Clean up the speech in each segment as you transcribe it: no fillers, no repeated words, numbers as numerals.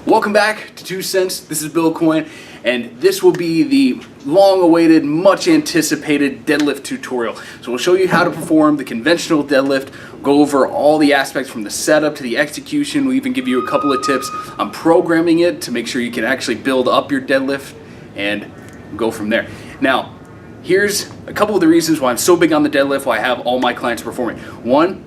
Welcome back to 2 Cents. This is Bill Coyne, and this will be the long-awaited, much-anticipated deadlift tutorial. So we'll show you how to perform the conventional deadlift, go over all the aspects from the setup to the execution. We'll even give you a couple of tips on programming it to make sure you can actually build up your deadlift and go from there. Now, here's a couple of the reasons why I'm so big on the deadlift, why I have all my clients performing. One,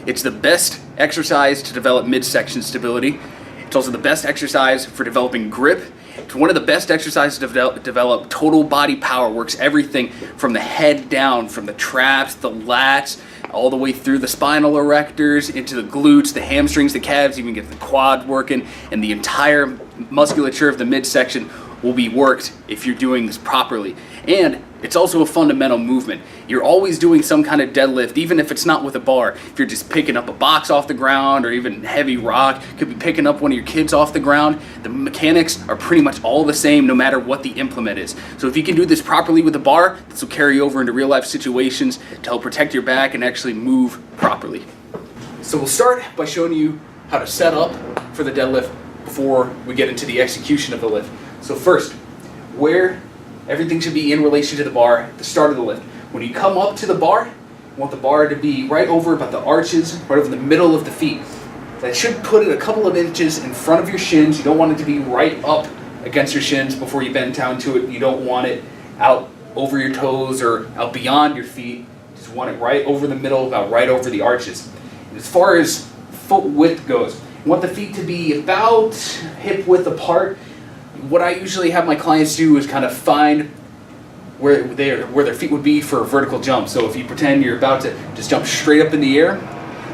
it's the best exercise to develop midsection stability. It's also the best exercise for developing grip. It's one of the best exercises to develop total body power. Works everything from the head down, from the traps, the lats, all the way through the spinal erectors, into the glutes, the hamstrings, the calves, even get the quad working, and the entire musculature of the midsection will be worked if you're doing this properly. And it's also a fundamental movement. You're always doing some kind of deadlift, even if it's not with a bar. If you're just picking up a box off the ground or even heavy rock, could be picking up one of your kids off the ground. The mechanics are pretty much all the same no matter what the implement is. So if you can do this properly with a bar, this will carry over into real life situations to help protect your back and actually move properly. So we'll start by showing you how to set up for the deadlift before we get into the execution of the lift. So first, where everything should be in relation to the bar at the start of the lift. When you come up to the bar, you want the bar to be right over about the arches, right over the middle of the feet. That should put it a couple of inches in front of your shins. You don't want it to be right up against your shins before you bend down to it. You don't want it out over your toes or out beyond your feet. You just want it right over the middle, about right over the arches. And as far as foot width goes, you want the feet to be about hip width apart. What I usually have my clients do is kind of find where their feet would be for a vertical jump. So if you pretend you're about to just jump straight up in the air,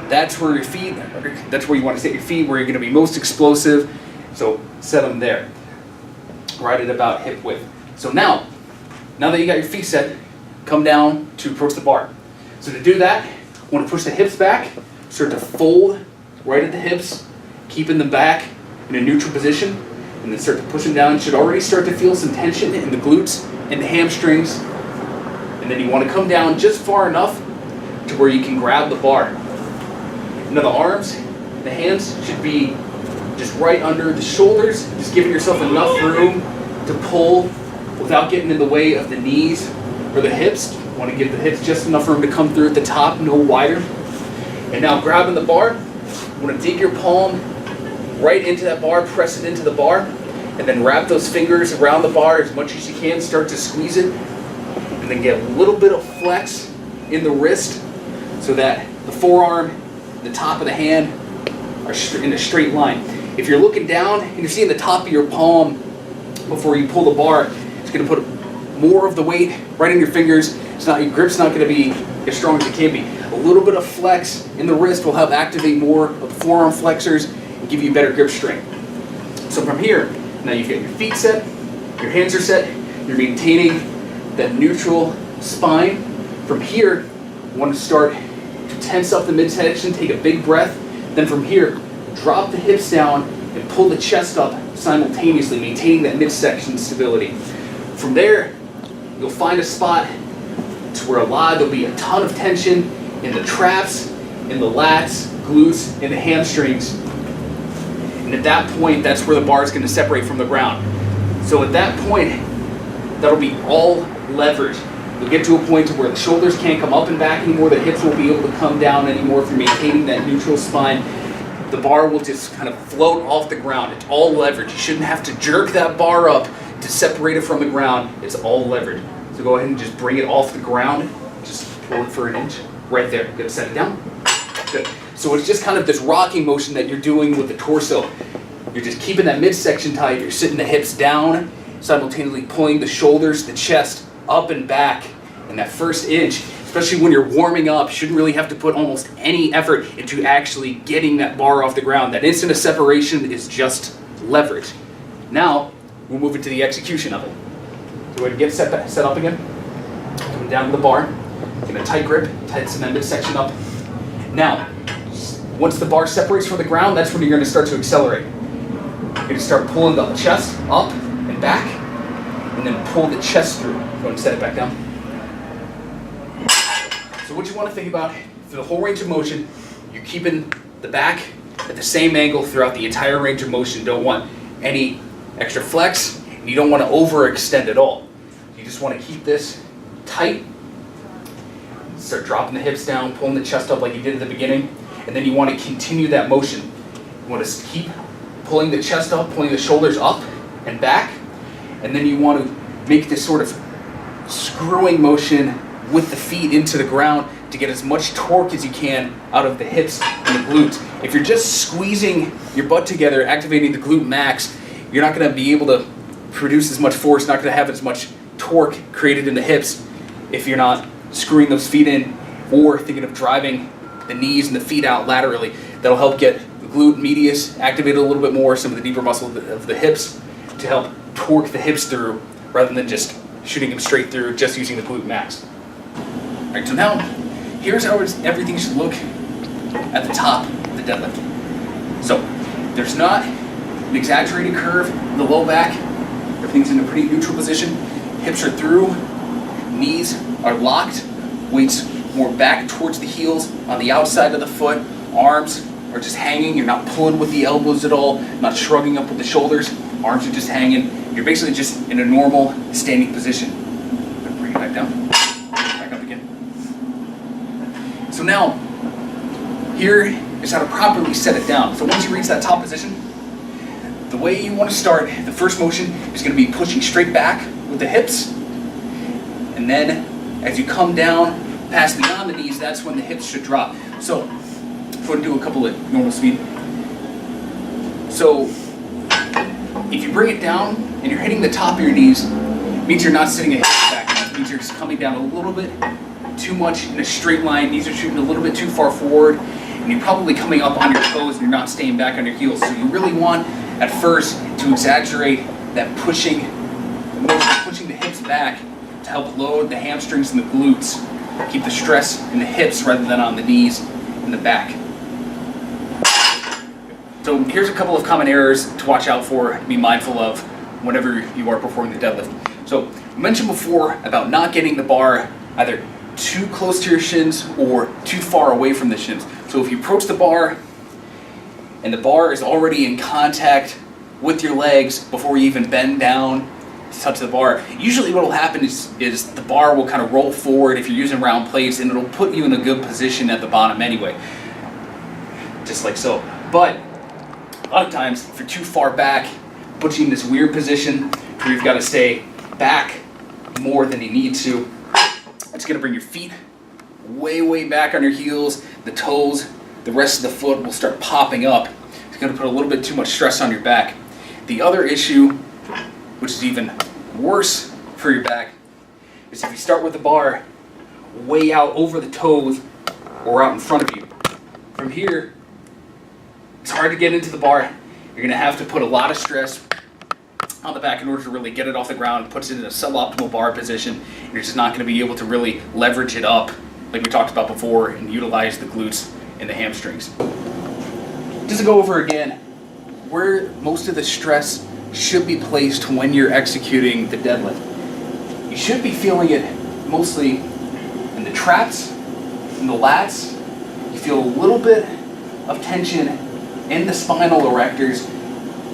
that's where you want to set your feet, where you're going to be most explosive. So set them there, right at about hip width. So now that you got your feet set, come down to approach the bar. So to do that, you want to push the hips back, start to fold right at the hips, keeping them back in a neutral position. And then start to push them down. You should already start to feel some tension in the glutes and the hamstrings. And then you want to come down just far enough to where you can grab the bar. Now the arms, the hands should be just right under the shoulders, just giving yourself enough room to pull without getting in the way of the knees or the hips. You want to give the hips just enough room to come through at the top, no wider. And now grabbing the bar, you want to dig your palm right into that bar, press it into the bar, and then wrap those fingers around the bar as much as you can, start to squeeze it, and then get a little bit of flex in the wrist so that the forearm, the top of the hand are in a straight line. If you're looking down and you're seeing the top of your palm before you pull the bar, it's going to put more of the weight right in your fingers. Your grip's not going to be as strong as it can be. A little bit of flex in the wrist will help activate more of the forearm flexors, give you better grip strength. So from here, now you've got your feet set, your hands are set, you're maintaining that neutral spine. From here, you want to start to tense up the midsection, take a big breath. Then from here, drop the hips down and pull the chest up simultaneously, maintaining that midsection stability. From there, you'll find a spot to where there'll be a ton of tension in the traps, in the lats, glutes, and the hamstrings. And at that point, that's where the bar is going to separate from the ground. So at that point, that'll be all leverage. You'll get to a point to where the shoulders can't come up and back anymore, the hips won't be able to come down anymore if you're maintaining that neutral spine. The bar will just kind of float off the ground. It's all leverage. You shouldn't have to jerk that bar up to separate it from the ground. It's all leverage. So go ahead and just bring it off the ground. Just pull it for an inch. Right there. Good. Set it down. Good. So it's just kind of this rocking motion that you're doing with the torso. You're just keeping that midsection tight. You're sitting the hips down, simultaneously pulling the shoulders, the chest up and back. And that first inch, especially when you're warming up, you shouldn't really have to put almost any effort into actually getting that bar off the ground. That instant of separation is just leverage. Now, we'll move into the execution of it. So go ahead and get set up again. Coming down to the bar. Get a tight grip, tighten that midsection up. Now, once the bar separates from the ground, that's when you're going to start to accelerate. You're going to start pulling the chest up and back, and then pull the chest through. Go ahead and set it back down. So what you want to think about, for the whole range of motion, you're keeping the back at the same angle throughout the entire range of motion. Don't want any extra flex, and you don't want to overextend at all. You just want to keep this tight. Start dropping the hips down, pulling the chest up like you did at the beginning, and then you want to continue that motion. You want to keep pulling the chest up, pulling the shoulders up and back, and then you want to make this sort of screwing motion with the feet into the ground to get as much torque as you can out of the hips and the glutes. If you're just squeezing your butt together, activating the glute max, you're not going to be able to produce as much force, not going to have as much torque created in the hips if you're not screwing those feet in or thinking of driving the knees and the feet out laterally. That'll help get the glute medius activated a little bit more, some of the deeper muscle of the hips, to help torque the hips through rather than just shooting them straight through just using the glute max. All right, so now here's how everything should look at the top of the deadlift. So there's not an exaggerated curve in the low back. Everything's in a pretty neutral position. Hips are through, knees are locked, weights more back towards the heels on the outside of the foot. Arms are just hanging. You're not pulling with the elbows at all, not shrugging up with the shoulders. Arms are just hanging. You're basically just in a normal standing position. Bring it back down. Back up again. So now, here is how to properly set it down. So once you reach that top position, the way you want to start, the first motion is going to be pushing straight back with the hips. And then as you come down past beyond the knees, that's when the hips should drop. So if you want to do a couple of normal speed. So if you bring it down and you're hitting the top of your knees, it means you're not sitting a hip back. It means you're just coming down a little bit too much in a straight line. Knees are shooting a little bit too far forward, and you're probably coming up on your toes and you're not staying back on your heels. So you really want at first to exaggerate that pushing the hips back to help load the hamstrings and the glutes, keep the stress in the hips rather than on the knees and the back. So here's a couple of common errors to watch out for, to be mindful of whenever you are performing the deadlift. So I mentioned before about not getting the bar either too close to your shins or too far away from the shins. So if you approach the bar and the bar is already in contact with your legs before you even bend down to touch the bar, usually what will happen is the bar will kind of roll forward if you're using round plates, and it'll put you in a good position at the bottom anyway, just like so. But a lot of times, if you're too far back, puts you in this weird position where you've got to stay back more than you need to. It's going to bring your feet way back on your heels, the toes, the rest of the foot will start popping up. It's going to put a little bit too much stress on your back. The other issue, which is even worse for your back, is if you start with the bar way out over the toes or out in front of you. From here, it's hard to get into the bar. You're going to have to put a lot of stress on the back in order to really get it off the ground. It puts it in a suboptimal bar position. You're just not going to be able to really leverage it up like we talked about before and utilize the glutes and the hamstrings. Just to go over again, where most of the stress should be placed when you're executing the deadlift. You should be feeling it mostly in the traps, in the lats. You feel a little bit of tension in the spinal erectors,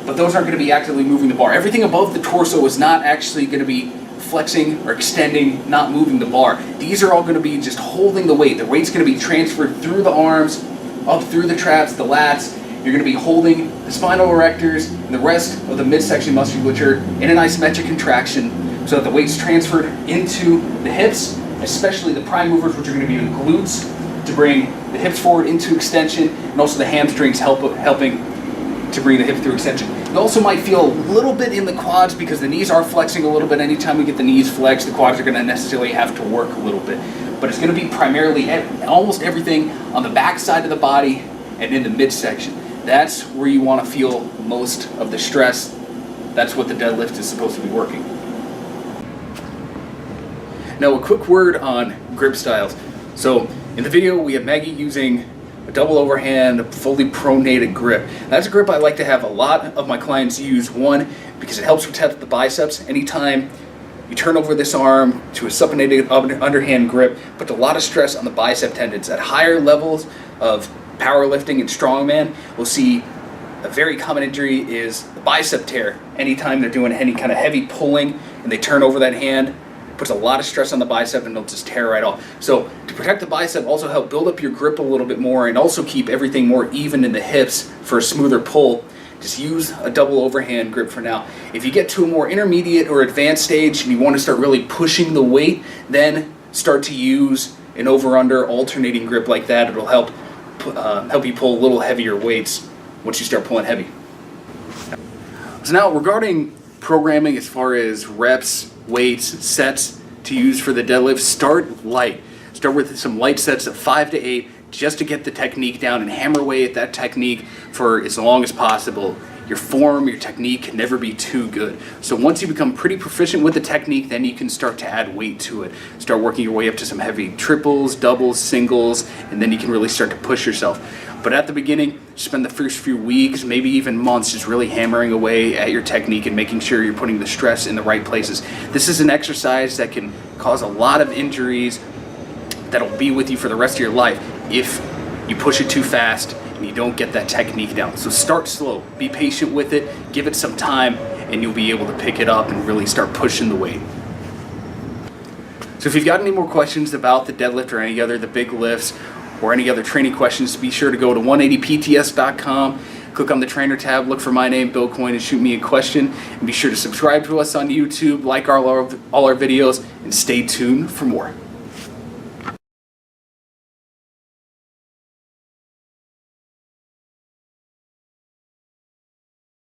but those aren't going to be actively moving the bar. Everything above the torso is not actually going to be flexing or extending, not moving the bar. These are all going to be just holding the weight. The weight's going to be transferred through the arms, up through the traps, the lats. You're going to be holding the spinal erectors and the rest of the midsection musculature in an isometric contraction so that the weight's transferred into the hips, especially the prime movers, which are going to be the glutes, to bring the hips forward into extension, and also the hamstrings helping to bring the hip through extension. You also might feel a little bit in the quads because the knees are flexing a little bit. Anytime we get the knees flexed, the quads are going to necessarily have to work a little bit. But it's going to be primarily almost everything on the back side of the body and in the midsection. That's where you want to feel most of the stress. That's what the deadlift is supposed to be working. Now a quick word on grip styles. So in the video we have Maggie using a double overhand, fully pronated grip. That's a grip I like to have a lot of my clients use. One, because it helps protect the biceps. Anytime you turn over this arm to a supinated underhand grip, puts a lot of stress on the bicep tendons. At higher levels of powerlifting and strongman, we'll see a very common injury is the bicep tear. Anytime they're doing any kind of heavy pulling and they turn over that hand, puts a lot of stress on the bicep and it'll just tear right off. So to protect the bicep, also help build up your grip a little bit more and also keep everything more even in the hips for a smoother pull. Just use a double overhand grip for now. If you get to a more intermediate or advanced stage and you want to start really pushing the weight, then start to use an over-under alternating grip like that. It'll help you pull a little heavier weights once you start pulling heavy. So now regarding programming as far as reps, weights, sets to use for the deadlift, start light. Start with some light sets of 5 to 8 just to get the technique down and hammer away at that technique for as long as possible. Your form, your technique can never be too good. So once you become pretty proficient with the technique, then you can start to add weight to it. Start working your way up to some heavy triples, doubles, singles, and then you can really start to push yourself. But at the beginning, spend the first few weeks, maybe even months, just really hammering away at your technique and making sure you're putting the stress in the right places. This is an exercise that can cause a lot of injuries that'll be with you for the rest of your life if you push it too fast and you don't get that technique down. So start slow, be patient with it, give it some time, and you'll be able to pick it up and really start pushing the weight. So if you've got any more questions about the deadlift or any other the big lifts or any other training questions, be sure to go to 180pts.com, click on the trainer tab, look for my name, Bill Coyne, and shoot me a question. And be sure to subscribe to us on YouTube, like all our videos, and stay tuned for more.